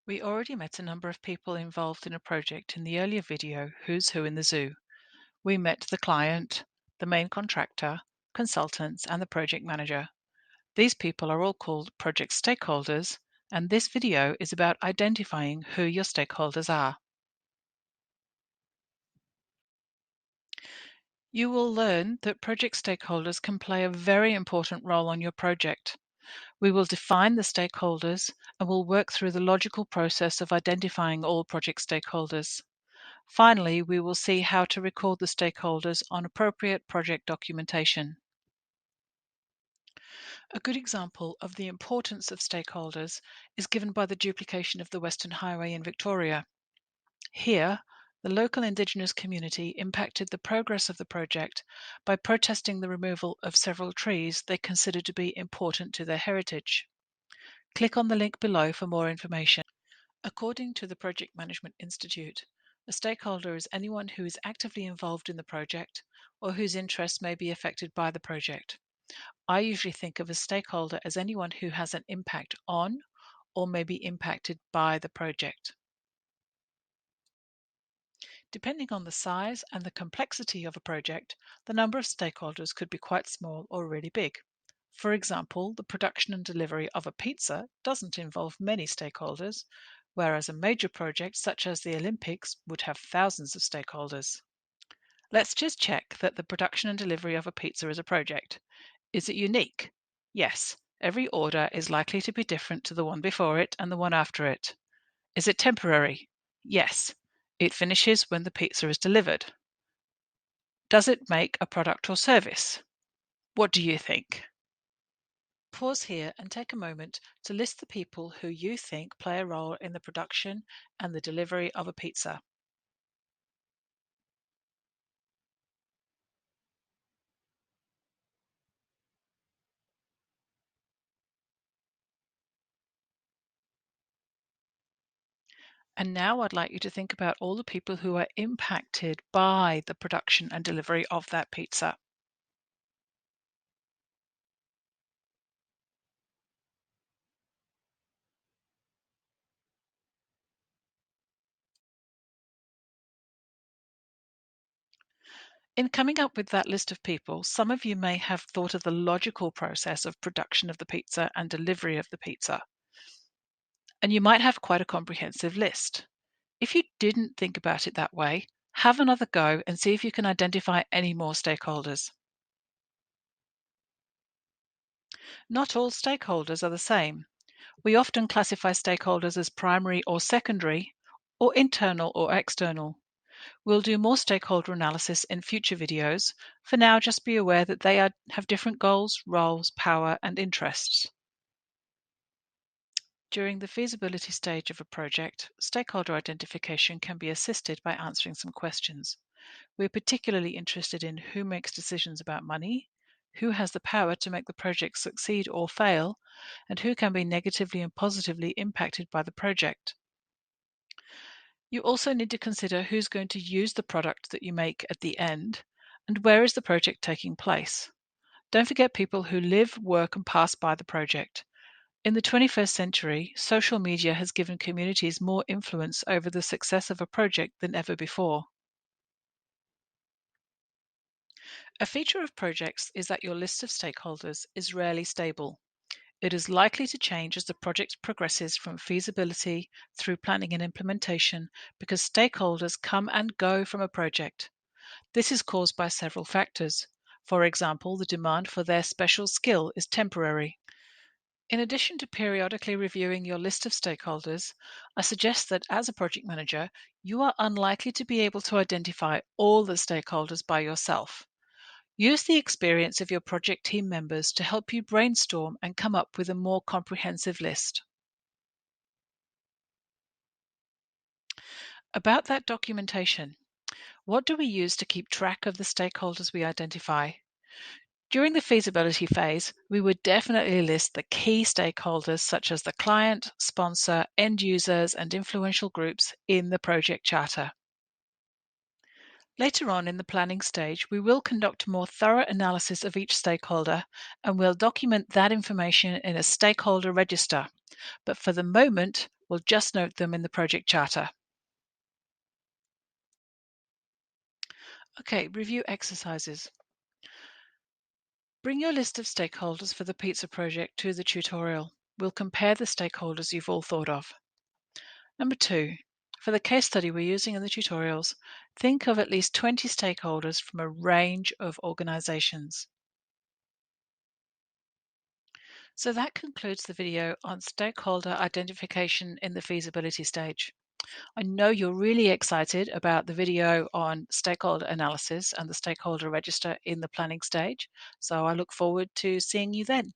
We already met a number of people involved in a project in the earlier video, Who's Who in the Zoo. We met the client, the main contractor, consultants, and the project manager. These people are all called project stakeholders, and this video is about identifying who your stakeholders are. You will learn that project stakeholders can play a very important role on your project. We will define the stakeholders and will work through the logical process of identifying all project stakeholders. Finally, we will see how to record the stakeholders on appropriate project documentation. A good example of the importance of stakeholders is given by the duplication of the Western Highway in Victoria. Here, the local Indigenous community impacted the progress of the project by protesting the removal of several trees they considered to be important to their heritage. Click on the link below for more information. According to the Project Management Institute, a stakeholder is anyone who is actively involved in the project or whose interests may be affected by the project. I usually think of a stakeholder as anyone who has an impact on or may be impacted by the project. Depending on the size and the complexity of a project, the number of stakeholders could be quite small or really big. For example, the production and delivery of a pizza doesn't involve many stakeholders, whereas a major project such as the Olympics would have thousands of stakeholders. Let's just check that the production and delivery of a pizza is a project. Is it unique? Yes, every order is likely to be different to the one before it and the one after it. Is it temporary? Yes, it finishes when the pizza is delivered. Does it make a product or service? What do you think? Pause here and take a moment to list the people who you think play a role in the production and the delivery of a pizza. And now I'd like you to think about all the people who are impacted by the production and delivery of that pizza. In coming up with that list of people, some of you may have thought of the logical process of production of the pizza and delivery of the pizza, and you might have quite a comprehensive list. If you didn't think about it that way, have another go and see if you can identify any more stakeholders. Not all stakeholders are the same. We often classify stakeholders as primary or secondary, or internal or external. We'll do more stakeholder analysis in future videos. For now, just be aware that they have different goals, roles, power, and interests. During the feasibility stage of a project, stakeholder identification can be assisted by answering some questions. We're particularly interested in who makes decisions about money, who has the power to make the project succeed or fail, and who can be negatively and positively impacted by the project. You also need to consider who's going to use the product that you make at the end, and where is the project taking place. Don't forget people who live, work, and pass by the project. In the 21st century, social media has given communities more influence over the success of a project than ever before. A feature of projects is that your list of stakeholders is rarely stable. It is likely to change as the project progresses from feasibility through planning and implementation because stakeholders come and go from a project. This is caused by several factors. For example, the demand for their special skill is temporary. In addition to periodically reviewing your list of stakeholders, I suggest that as a project manager, you are unlikely to be able to identify all the stakeholders by yourself. Use the experience of your project team members to help you brainstorm and come up with a more comprehensive list. About that documentation, what do we use to keep track of the stakeholders we identify? During the feasibility phase, we would definitely list the key stakeholders such as the client, sponsor, end users, and influential groups in the project charter. Later on in the planning stage, we will conduct more thorough analysis of each stakeholder and we'll document that information in a stakeholder register. But for the moment, We'll just note them in the project charter. Okay, review exercises. Bring your list of stakeholders for the pizza project to the tutorial. We'll compare the stakeholders you've all thought of. Number 2, for the case study we're using in the tutorials, think of at least 20 stakeholders from a range of organizations. So that concludes the video on stakeholder identification in the feasibility stage. I know you're really excited about the video on stakeholder analysis and the stakeholder register in the planning stage, so I look forward to seeing you then.